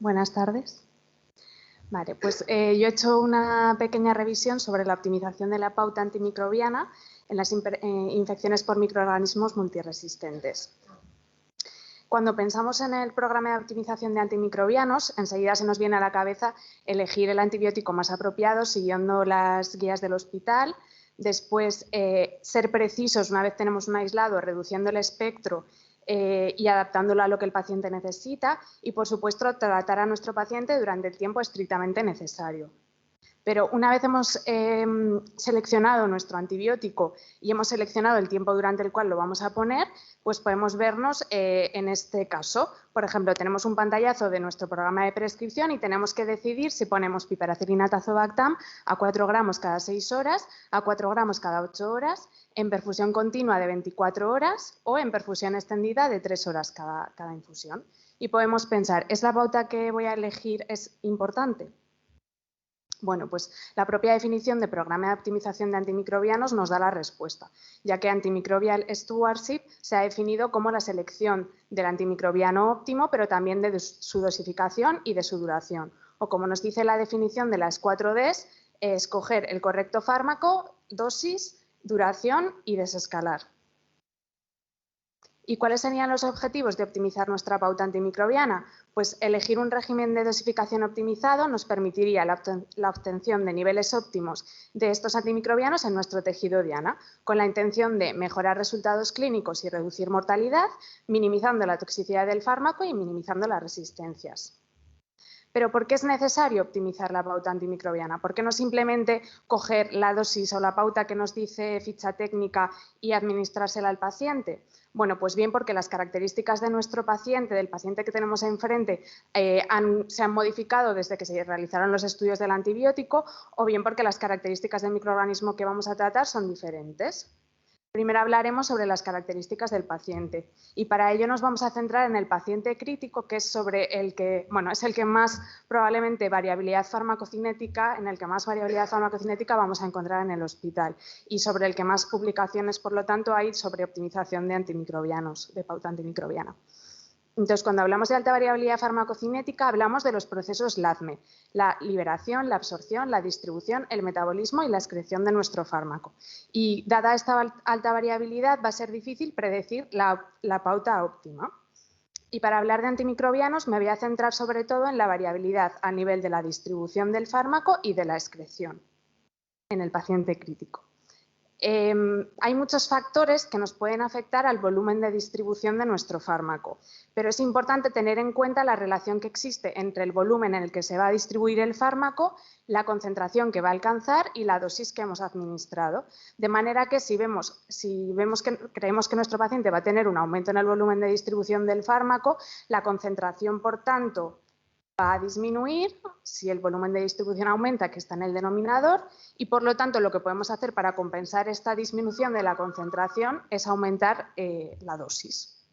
Buenas tardes. Vale, pues yo he hecho una pequeña revisión sobre la optimización de la pauta antimicrobiana en las infecciones por microorganismos multiresistentes. Cuando pensamos en el programa de optimización de antimicrobianos, enseguida se nos viene a la cabeza elegir el antibiótico más apropiado siguiendo las guías del hospital. Después, ser precisos una vez tenemos un aislado, reduciendo el espectro y adaptándolo a lo que el paciente necesita. Y, por supuesto, tratar a nuestro paciente durante el tiempo estrictamente necesario. Pero una vez hemos seleccionado nuestro antibiótico y hemos seleccionado el tiempo durante el cual lo vamos a poner, pues podemos vernos en este caso. Por ejemplo, tenemos un pantallazo de nuestro programa de prescripción y tenemos que decidir si ponemos piperacillina tazobactam a 4 gramos cada 6 horas, a 4 gramos cada 8 horas, en perfusión continua de 24 horas o en perfusión extendida de 3 horas cada infusión. Y podemos pensar, ¿es la pauta que voy a elegir es importante? Bueno, pues la propia definición de programa de optimización de antimicrobianos nos da la respuesta, ya que antimicrobial stewardship se ha definido como la selección del antimicrobiano óptimo, pero también de su dosificación y de su duración. O como nos dice la definición de las 4 Ds, escoger el correcto fármaco, dosis, duración y desescalar. ¿Y cuáles serían los objetivos de optimizar nuestra pauta antimicrobiana? Pues elegir un régimen de dosificación optimizado nos permitiría la obtención de niveles óptimos de estos antimicrobianos en nuestro tejido diana, con la intención de mejorar resultados clínicos y reducir mortalidad, minimizando la toxicidad del fármaco y minimizando las resistencias. Pero ¿por qué es necesario optimizar la pauta antimicrobiana? ¿Por qué no simplemente coger la dosis o la pauta que nos dice ficha técnica y administrársela al paciente? Bueno, pues bien porque las características de nuestro paciente, del paciente que tenemos enfrente, se han modificado desde que se realizaron los estudios del antibiótico, o bien porque las características del microorganismo que vamos a tratar son diferentes. Primero hablaremos sobre las características del paciente y para ello nos vamos a centrar en el paciente crítico, que es sobre el que, es el que más probablemente variabilidad farmacocinética, vamos a encontrar en el hospital y sobre el que más publicaciones, por lo tanto, hay sobre optimización de antimicrobianos, de pauta antimicrobiana. Entonces, cuando hablamos de alta variabilidad farmacocinética, hablamos de los procesos LADME, la liberación, la absorción, la distribución, el metabolismo y la excreción de nuestro fármaco. Y dada esta alta variabilidad, va a ser difícil predecir la pauta óptima. Y para hablar de antimicrobianos, me voy a centrar sobre todo en la variabilidad a nivel de la distribución del fármaco y de la excreción en el paciente crítico. Hay muchos factores que nos pueden afectar al volumen de distribución de nuestro fármaco, pero es importante tener en cuenta la relación que existe entre el volumen en el que se va a distribuir el fármaco, la concentración que va a alcanzar y la dosis que hemos administrado. De manera que si creemos que nuestro paciente va a tener un aumento en el volumen de distribución del fármaco, la concentración, por tanto, va a disminuir si el volumen de distribución aumenta, que está en el denominador, y por lo tanto lo que podemos hacer para compensar esta disminución de la concentración es aumentar la dosis.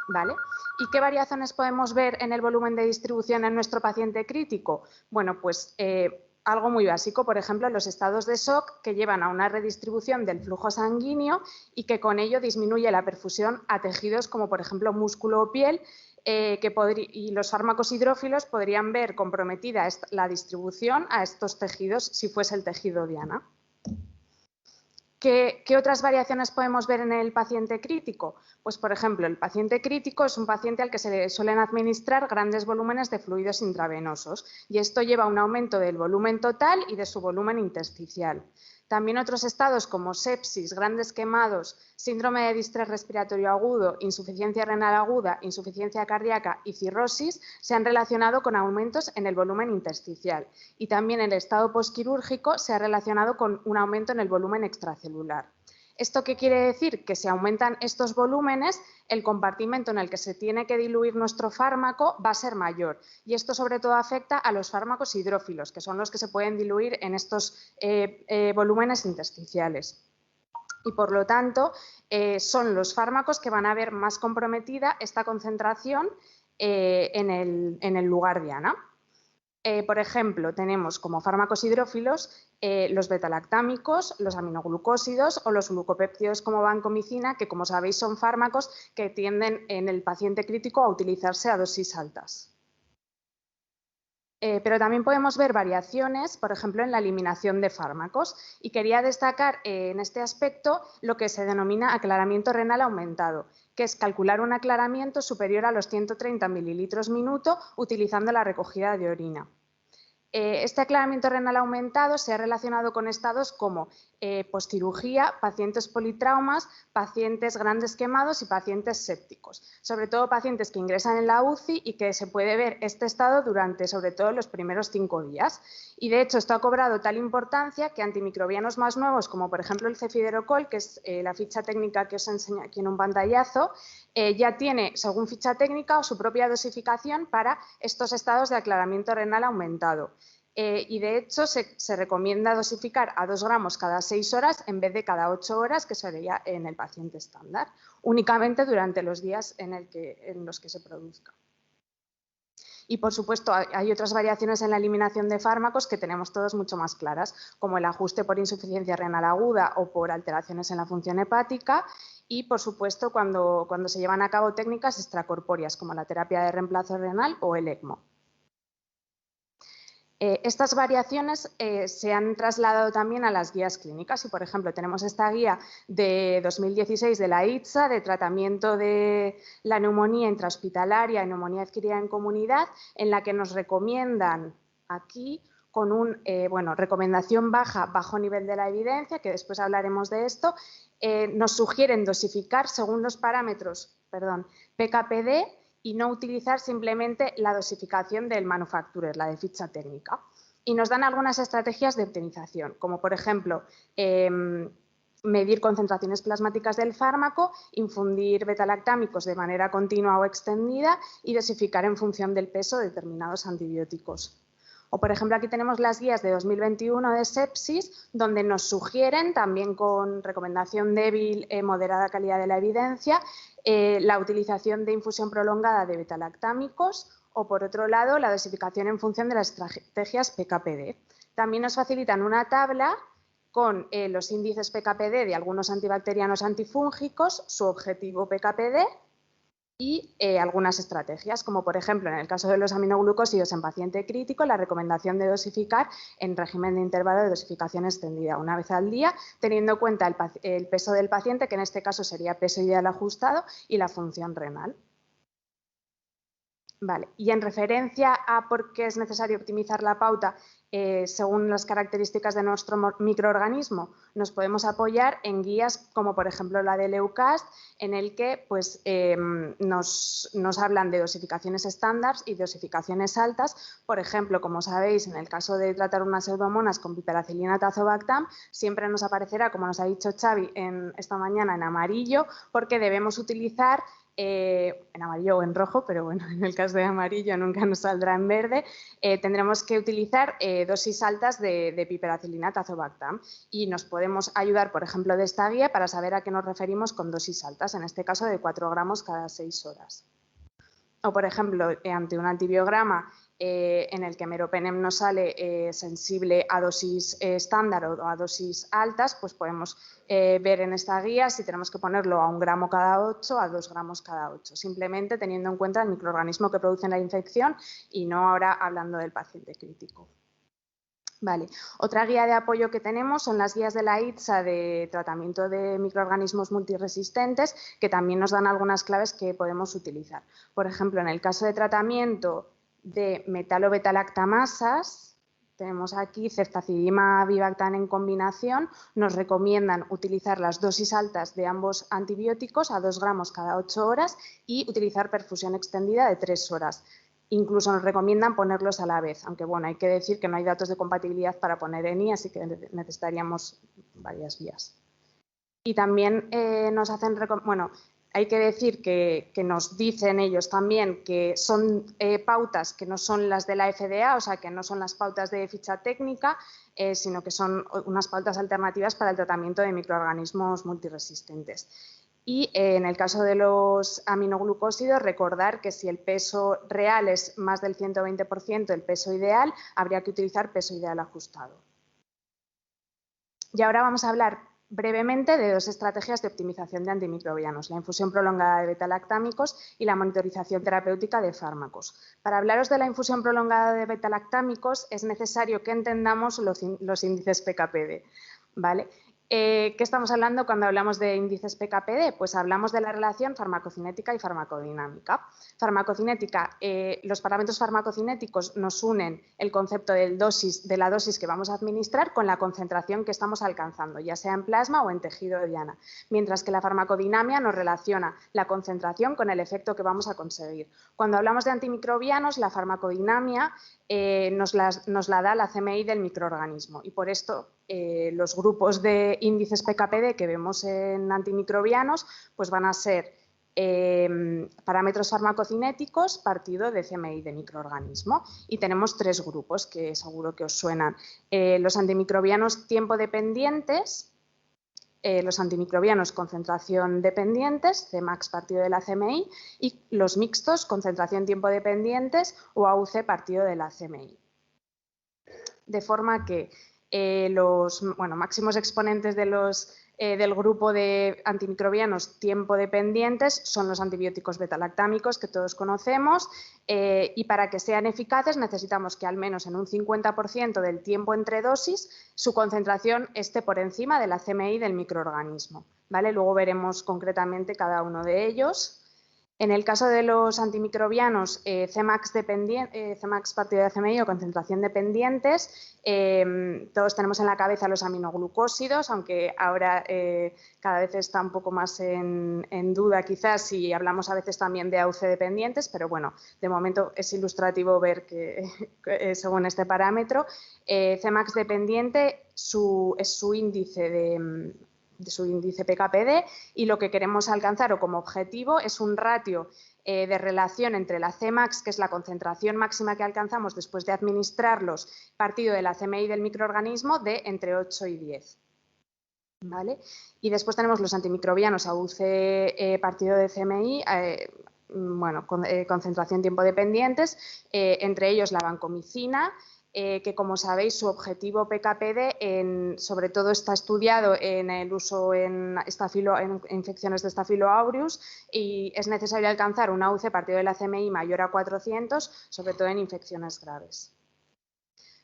¿Vale? ¿Y qué variaciones podemos ver en el volumen de distribución en nuestro paciente crítico? Bueno, pues algo muy básico, por ejemplo, los estados de shock que llevan a una redistribución del flujo sanguíneo y que con ello disminuye la perfusión a tejidos como, por ejemplo, músculo o piel, y los fármacos hidrófilos podrían ver comprometida la distribución a estos tejidos si fuese el tejido diana. ¿Qué otras variaciones podemos ver en el paciente crítico? Pues, por ejemplo, el paciente crítico es un paciente al que se le suelen administrar grandes volúmenes de fluidos intravenosos y esto lleva a un aumento del volumen total y de su volumen intersticial. También otros estados como sepsis, grandes quemados, síndrome de distrés respiratorio agudo, insuficiencia renal aguda, insuficiencia cardíaca y cirrosis se han relacionado con aumentos en el volumen intersticial. Y también el estado postquirúrgico se ha relacionado con un aumento en el volumen extracelular. ¿Esto qué quiere decir? Que si aumentan estos volúmenes, el compartimento en el que se tiene que diluir nuestro fármaco va a ser mayor. Y esto sobre todo afecta a los fármacos hidrófilos, que son los que se pueden diluir en estos volúmenes intersticiales. Y por lo tanto, son los fármacos que van a ver más comprometida esta concentración en el lugar diana. Por ejemplo, tenemos como fármacos hidrófilos los betalactámicos, los aminoglucósidos o los glucopéptidos como vancomicina, que como sabéis son fármacos que tienden en el paciente crítico a utilizarse a dosis altas. Pero también podemos ver variaciones, por ejemplo, en la eliminación de fármacos. Y quería destacar en este aspecto lo que se denomina aclaramiento renal aumentado, que es calcular un aclaramiento superior a los 130 mililitros minuto utilizando la recogida de orina. Este aclaramiento renal aumentado se ha relacionado con estados como postcirugía, pacientes politraumas, pacientes grandes quemados y pacientes sépticos. Sobre todo pacientes que ingresan en la UCI y que se puede ver este estado durante sobre todo los primeros 5 días. Y de hecho esto ha cobrado tal importancia que antimicrobianos más nuevos como por ejemplo el cefiderocol, que es la ficha técnica que os enseño aquí en un pantallazo, ya tiene según ficha técnica o su propia dosificación para estos estados de aclaramiento renal aumentado. Y de hecho se recomienda dosificar a 2 gramos cada 6 horas en vez de cada 8 horas, que sería en el paciente estándar, únicamente durante los días en los que se produzca. Y, por supuesto, hay otras variaciones en la eliminación de fármacos que tenemos todos mucho más claras, como el ajuste por insuficiencia renal aguda o por alteraciones en la función hepática y, por supuesto, cuando se llevan a cabo técnicas extracorpóreas, como la terapia de reemplazo renal o el ECMO. Estas variaciones se han trasladado también a las guías clínicas y, por ejemplo, tenemos esta guía de 2016 de la ITSA de tratamiento de la neumonía intrahospitalaria y neumonía adquirida en comunidad, en la que nos recomiendan aquí con una recomendación baja, bajo nivel de la evidencia, que después hablaremos de esto, nos sugieren dosificar según los parámetros, PKPD, y no utilizar simplemente la dosificación del manufacturer, la de ficha técnica. Y nos dan algunas estrategias de optimización, como por ejemplo, medir concentraciones plasmáticas del fármaco, infundir betalactámicos de manera continua o extendida y dosificar en función del peso de determinados antibióticos. O, por ejemplo, aquí tenemos las guías de 2021 de sepsis, donde nos sugieren, también con recomendación débil, moderada calidad de la evidencia, la utilización de infusión prolongada de betalactámicos o, por otro lado, la dosificación en función de las estrategias PKPD. También nos facilitan una tabla con los índices PKPD de algunos antibacterianos antifúngicos, su objetivo PKPD y algunas estrategias, como por ejemplo en el caso de los aminoglucósidos en paciente crítico, la recomendación de dosificar en régimen de intervalo de dosificación extendida una vez al día, teniendo en cuenta el peso del paciente, que en este caso sería peso ideal ajustado, y la función renal. Vale. Y en referencia a por qué es necesario optimizar la pauta según las características de nuestro microorganismo, nos podemos apoyar en guías como por ejemplo la del EUCAST, en el que pues, nos hablan de dosificaciones estándar y dosificaciones altas. Por ejemplo, como sabéis, en el caso de tratar unas pseudomonas con piperacilina tazobactam, siempre nos aparecerá, como nos ha dicho Xavi esta mañana, en amarillo, porque debemos utilizar en amarillo o en rojo, pero bueno, en el caso de amarillo nunca nos saldrá en verde, tendremos que utilizar dosis altas de piperacilina tazobactam y nos podemos ayudar, por ejemplo, de esta guía para saber a qué nos referimos con dosis altas, en este caso de 4 gramos cada 6 horas. O, por ejemplo, ante un antibiograma en el que meropenem nos sale sensible a dosis estándar o a dosis altas, pues podemos ver en esta guía si tenemos que ponerlo a 1 gramo cada 8, a 2 gramos cada 8, simplemente teniendo en cuenta el microorganismo que produce la infección y no ahora hablando del paciente crítico. Vale. Otra guía de apoyo que tenemos son las guías de la ITSA de tratamiento de microorganismos multiresistentes, que también nos dan algunas claves que podemos utilizar. Por ejemplo, en el caso de tratamiento de metalobetalactamasas, tenemos aquí ceftazidima bivactan en combinación, nos recomiendan utilizar las dosis altas de ambos antibióticos a 2 gramos cada 8 horas y utilizar perfusión extendida de 3 horas. Incluso nos recomiendan ponerlos a la vez, aunque bueno, hay que decir que no hay datos de compatibilidad para poner ENI, así que necesitaríamos varias vías. Y también nos hacen, bueno, hay que decir que nos dicen ellos también que son pautas que no son las de la FDA, o sea, que no son las pautas de ficha técnica, sino que son unas pautas alternativas para el tratamiento de microorganismos multiresistentes. Y en el caso de los aminoglucósidos, recordar que si el peso real es más del 120% del peso ideal, habría que utilizar peso ideal ajustado. Y ahora vamos a hablar brevemente de dos estrategias de optimización de antimicrobianos, la infusión prolongada de betalactámicos y la monitorización terapéutica de fármacos. Para hablaros de la infusión prolongada de betalactámicos es necesario que entendamos los índices PKPD, ¿vale? ¿Qué estamos hablando cuando hablamos de índices PKPD? Pues hablamos de la relación farmacocinética y farmacodinámica. Farmacocinética, los parámetros farmacocinéticos nos unen el concepto de la dosis que vamos a administrar con la concentración que estamos alcanzando, ya sea en plasma o en tejido diana, mientras que la farmacodinamia nos relaciona la concentración con el efecto que vamos a conseguir. Cuando hablamos de antimicrobianos, la farmacodinamia nos la da la CMI del microorganismo y por esto los grupos de índices PKPD que vemos en antimicrobianos pues van a ser parámetros farmacocinéticos partido de CMI de microorganismo y tenemos tres grupos que seguro que os suenan. Los antimicrobianos tiempo dependientes, los antimicrobianos concentración dependientes, Cmax partido de la CMI, y los mixtos concentración tiempo dependientes o AUC partido de la CMI. De forma que los máximos exponentes del grupo de antimicrobianos tiempo dependientes son los antibióticos betalactámicos que todos conocemos y para que sean eficaces necesitamos que al menos en un 50% del tiempo entre dosis su concentración esté por encima de la CMI del microorganismo, ¿vale? Luego veremos concretamente cada uno de ellos. En el caso de los antimicrobianos Cmax partido de CMI o concentración dependientes, todos tenemos en la cabeza los aminoglucósidos, aunque ahora cada vez está un poco más en duda quizás si hablamos a veces también de AUC dependientes, pero bueno, de momento es ilustrativo ver que según este parámetro, Cmax dependiente es su índice de su índice PKPD y lo que queremos alcanzar o como objetivo es un ratio de relación entre la Cmax, que es la concentración máxima que alcanzamos después de administrarlos, partido de la CMI del microorganismo de entre 8 y 10. ¿Vale? Y después tenemos los antimicrobianos AUC partido de CMI, concentración tiempo dependientes, entre ellos la vancomicina, que como sabéis su objetivo PKPD sobre todo está estudiado en el uso en infecciones de Staphylo aureus y es necesario alcanzar un AUC partido de la CMI mayor a 400, sobre todo en infecciones graves.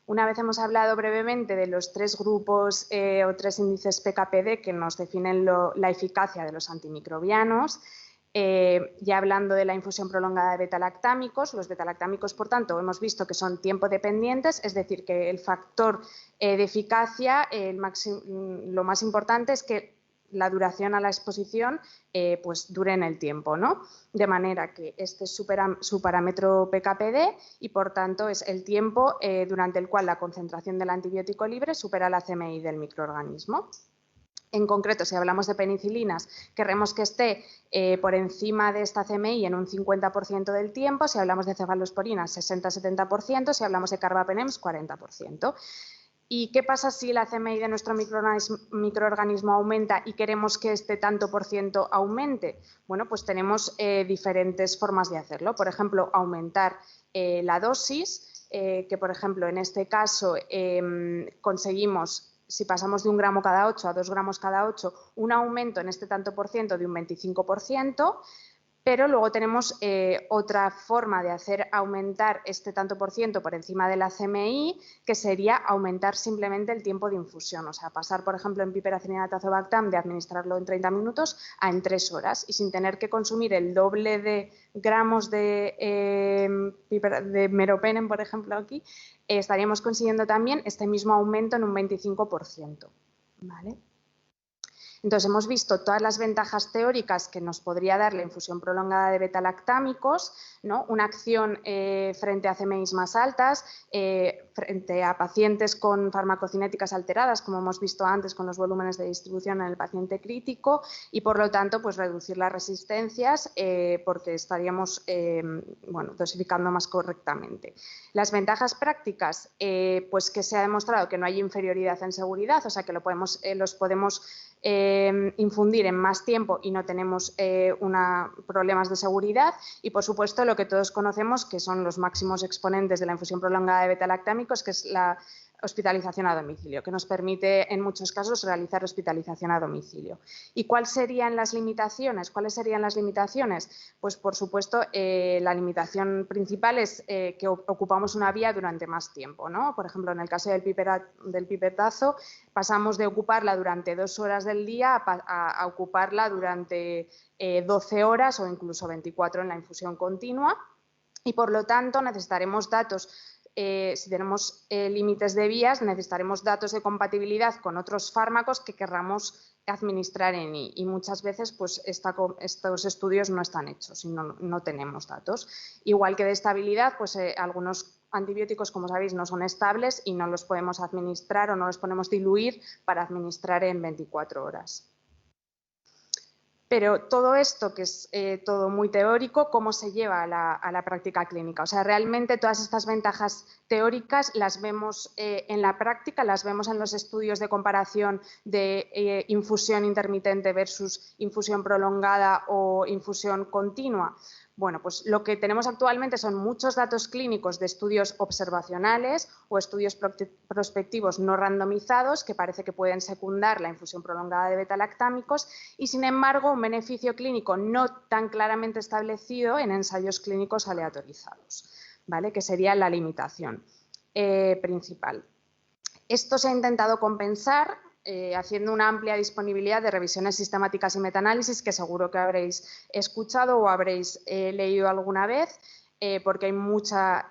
Una vez hemos hablado brevemente de los tres grupos o tres índices PKPD que nos definen la eficacia de los antimicrobianos, ya hablando de la infusión prolongada de betalactámicos, los betalactámicos, por tanto, hemos visto que son tiempo dependientes, es decir, que el factor de eficacia, lo más importante es que la duración a la exposición pues dure en el tiempo, ¿no? De manera que este es su parámetro PKPD y, por tanto, es el tiempo durante el cual la concentración del antibiótico libre supera la CMI del microorganismo. En concreto, si hablamos de penicilinas, queremos que esté por encima de esta CMI en un 50% del tiempo, si hablamos de cefalosporinas 60-70%, si hablamos de carbapenems 40%. ¿Y qué pasa si la CMI de nuestro microorganismo aumenta y queremos que este tanto por ciento aumente? Bueno, pues tenemos diferentes formas de hacerlo. Por ejemplo, aumentar la dosis, que por ejemplo en este caso conseguimos, si pasamos de 1 gramo cada 8 a 2 gramos cada 8, un aumento en este tanto por ciento de un 25%, pero luego tenemos otra forma de hacer aumentar este tanto por ciento por encima de la CMI, que sería aumentar simplemente el tiempo de infusión, o sea, pasar, por ejemplo, en piperacillina tazobactam de administrarlo en 30 minutos a en 3 horas y sin tener que consumir el doble de gramos de meropenem, por ejemplo, aquí, estaríamos consiguiendo también este mismo aumento en un 25%. ¿Vale? Entonces, hemos visto todas las ventajas teóricas que nos podría dar la infusión prolongada de betalactámicos, ¿no? Una acción frente a CMIs más altas, frente a pacientes con farmacocinéticas alteradas, como hemos visto antes con los volúmenes de distribución en el paciente crítico y, por lo tanto, pues reducir las resistencias porque estaríamos dosificando más correctamente. Las ventajas prácticas, pues que se ha demostrado que no hay inferioridad en seguridad, o sea que los podemos infundir en más tiempo y no tenemos problemas de seguridad y, por supuesto, lo que todos conocemos que son los máximos exponentes de la infusión prolongada de betalactámicos, que es hospitalización a domicilio, que nos permite en muchos casos realizar hospitalización a domicilio. ¿Y cuáles serían las limitaciones? Pues, por supuesto, la limitación principal es que ocupamos una vía durante más tiempo, ¿no? Por ejemplo, en el caso del pipetazo, pasamos de ocuparla durante 2 horas del día a ocuparla durante 12 horas o incluso 24 en la infusión continua, y por lo tanto necesitaremos datos. Si tenemos límites de vías, necesitaremos datos de compatibilidad con otros fármacos que querramos administrar en I, y muchas veces pues, estos estudios no están hechos y no tenemos datos. Igual que de estabilidad, pues algunos antibióticos, como sabéis, no son estables y no los podemos administrar o no los podemos diluir para administrar en 24 horas. Pero todo esto, que es todo muy teórico, ¿cómo se lleva a la práctica clínica? O sea, realmente todas estas ventajas teóricas las vemos en la práctica, las vemos en los estudios de comparación de infusión intermitente versus infusión prolongada o infusión continua. Bueno, pues lo que tenemos actualmente son muchos datos clínicos de estudios observacionales o estudios prospectivos no randomizados que parece que pueden secundar la infusión prolongada de betalactámicos y, sin embargo, un beneficio clínico no tan claramente establecido en ensayos clínicos aleatorizados, ¿vale? Que sería la limitación principal. Esto se ha intentado compensar haciendo una amplia disponibilidad de revisiones sistemáticas y metaanálisis que seguro que habréis escuchado o habréis leído alguna vez, porque hay mucha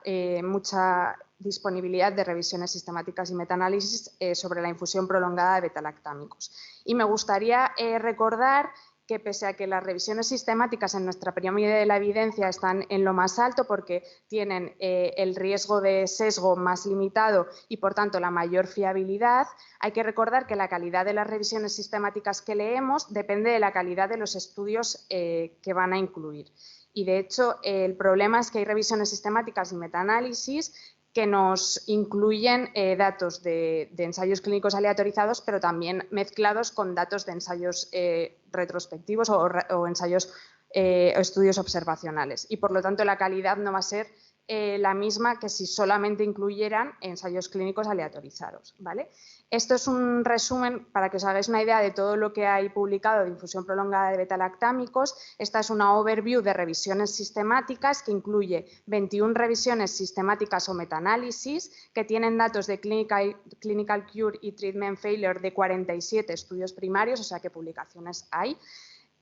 disponibilidad de revisiones sistemáticas y metaanálisis sobre la infusión prolongada de betalactámicos. Y me gustaría recordar que, pese a que las revisiones sistemáticas en nuestra pirámide de la evidencia están en lo más alto porque tienen el riesgo de sesgo más limitado y, por tanto, la mayor fiabilidad, hay que recordar que la calidad de las revisiones sistemáticas que leemos depende de la calidad de los estudios que van a incluir. Y, de hecho, el problema es que hay revisiones sistemáticas y metaanálisis que nos incluyen datos de ensayos clínicos aleatorizados, pero también mezclados con datos de ensayos retrospectivos o ensayos o estudios observacionales. Y, por lo tanto, la calidad no va a ser la misma que si solamente incluyeran ensayos clínicos aleatorizados, ¿vale? Esto es un resumen para que os hagáis una idea de todo lo que hay publicado de infusión prolongada de betalactámicos. Esta es una overview de revisiones sistemáticas que incluye 21 revisiones sistemáticas o metaanálisis que tienen datos de clinical cure y treatment failure de 47 estudios primarios, o sea que publicaciones hay.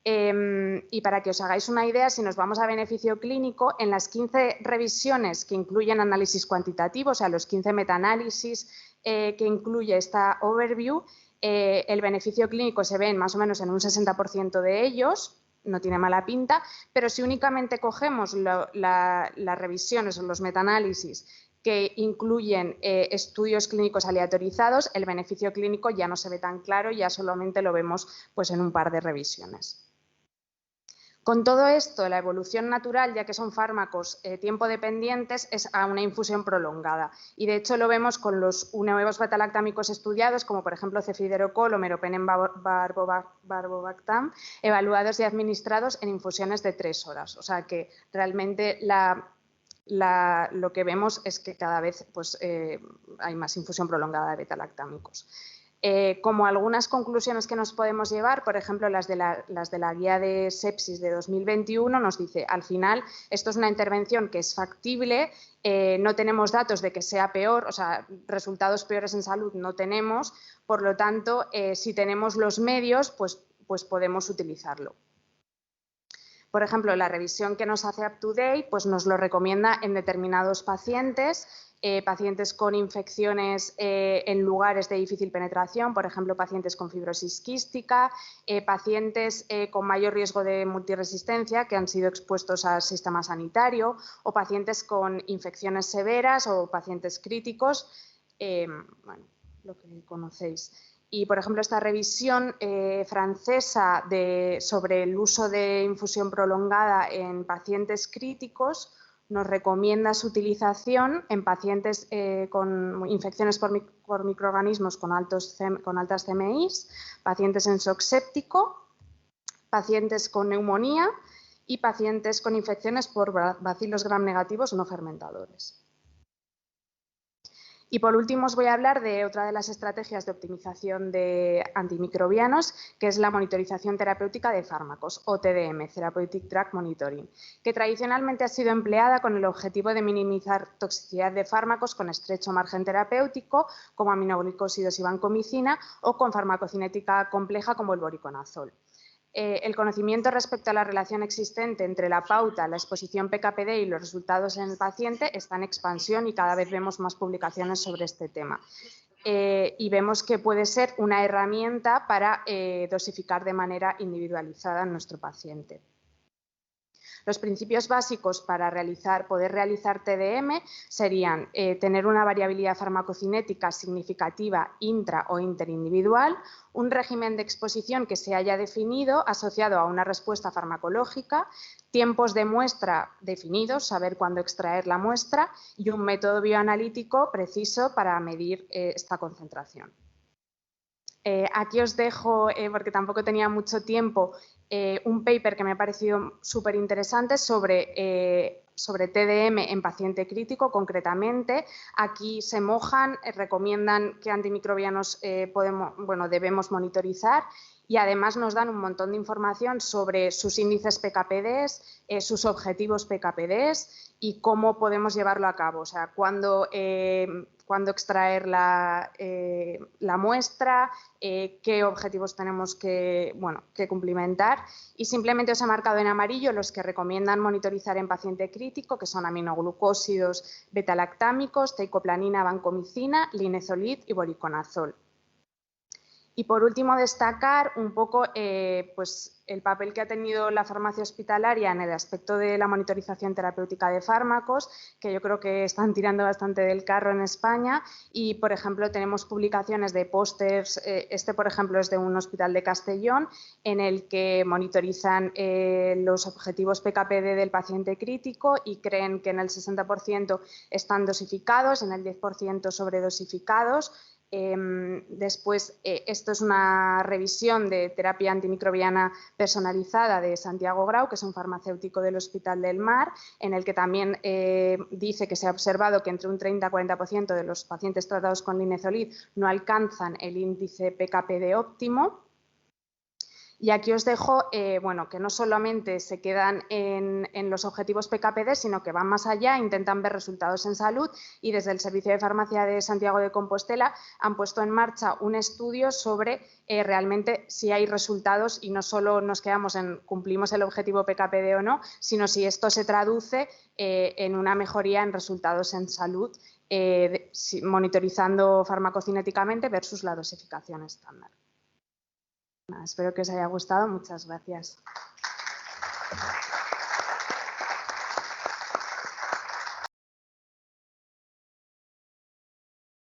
Y para que os hagáis una idea, si nos vamos a beneficio clínico, en las 15 revisiones que incluyen análisis cuantitativo, o sea, los 15 metaanálisis que incluye esta overview, el beneficio clínico se ve más o menos en un 60% de ellos, no tiene mala pinta, pero si únicamente cogemos las revisiones o los metaanálisis que incluyen estudios clínicos aleatorizados, el beneficio clínico ya no se ve tan claro, ya solamente lo vemos pues, en un par de revisiones. Con todo esto, la evolución natural, ya que son fármacos tiempo dependientes, es a una infusión prolongada. Y, de hecho, lo vemos con los nuevos betalactámicos estudiados, como por ejemplo cefiderocol o meropenem barbobactam, evaluados y administrados en infusiones de 3 horas. O sea que realmente lo que vemos es que cada vez pues, hay más infusión prolongada de betalactámicos. Como algunas conclusiones que nos podemos llevar, por ejemplo, las de la guía de sepsis de 2021 nos dice, al final, esto es una intervención que es factible, no tenemos datos de que sea peor, o sea, resultados peores en salud no tenemos, por lo tanto, si tenemos los medios, pues podemos utilizarlo. Por ejemplo, la revisión que nos hace UpToDate pues nos lo recomienda en determinados pacientes, pacientes con infecciones en lugares de difícil penetración, por ejemplo, pacientes con fibrosis quística, pacientes con mayor riesgo de multiresistencia que han sido expuestos al sistema sanitario o pacientes con infecciones severas o pacientes críticos, bueno, lo que conocéis. Y, por ejemplo, esta revisión francesa sobre el uso de infusión prolongada en pacientes críticos nos recomienda su utilización en pacientes con infecciones por microorganismos con altas CMIs, pacientes en shock séptico, pacientes con neumonía y pacientes con infecciones por bacilos gram negativos no fermentadores. Y por último os voy a hablar de otra de las estrategias de optimización de antimicrobianos, que es la monitorización terapéutica de fármacos, o TDM, Therapeutic Drug Monitoring, que tradicionalmente ha sido empleada con el objetivo de minimizar toxicidad de fármacos con estrecho margen terapéutico, como aminoglicósidos y vancomicina, o con farmacocinética compleja como el voriconazol. El conocimiento respecto a la relación existente entre la pauta, la exposición PK/PD y los resultados en el paciente está en expansión y cada vez vemos más publicaciones sobre este tema. Y vemos que puede ser una herramienta para dosificar de manera individualizada en nuestro paciente. Los principios básicos para poder realizar TDM serían tener una variabilidad farmacocinética significativa intra o interindividual, un régimen de exposición que se haya definido asociado a una respuesta farmacológica, tiempos de muestra definidos, saber cuándo extraer la muestra y un método bioanalítico preciso para medir esta concentración. Aquí os dejo, porque tampoco tenía mucho tiempo, un paper que me ha parecido súper interesante sobre TDM en paciente crítico, concretamente. Aquí se mojan, recomiendan qué antimicrobianos debemos monitorizar y además nos dan un montón de información sobre sus índices PK/PDs, sus objetivos PK/PDs y cómo podemos llevarlo a cabo, o sea, cuándo extraer la muestra, qué objetivos tenemos que cumplimentar. Y simplemente os he marcado en amarillo los que recomiendan monitorizar en paciente crítico, que son aminoglucósidos betalactámicos, teicoplanina, vancomicina, linezolid y voriconazol. Y por último, destacar un poco el papel que ha tenido la farmacia hospitalaria en el aspecto de la monitorización terapéutica de fármacos, que yo creo que están tirando bastante del carro en España. Y, por ejemplo, tenemos publicaciones de pósters, por ejemplo, es de un hospital de Castellón, en el que monitorizan los objetivos PK/PD del paciente crítico y creen que en el 60% están dosificados, en el 10% sobredosificados. Después, esto es una revisión de terapia antimicrobiana personalizada de Santiago Grau, que es un farmacéutico del Hospital del Mar, en el que también dice que se ha observado que entre un 30 y 40% de los pacientes tratados con linezolid no alcanzan el índice PK/PD óptimo. Y aquí os dejo que no solamente se quedan en los objetivos PK/PD, sino que van más allá, intentan ver resultados en salud y desde el Servicio de Farmacia de Santiago de Compostela han puesto en marcha un estudio sobre realmente si hay resultados y no solo nos quedamos en cumplimos el objetivo PK/PD o no, sino si esto se traduce en una mejoría en resultados en salud, monitorizando farmacocinéticamente versus la dosificación estándar. Espero que os haya gustado. Muchas gracias.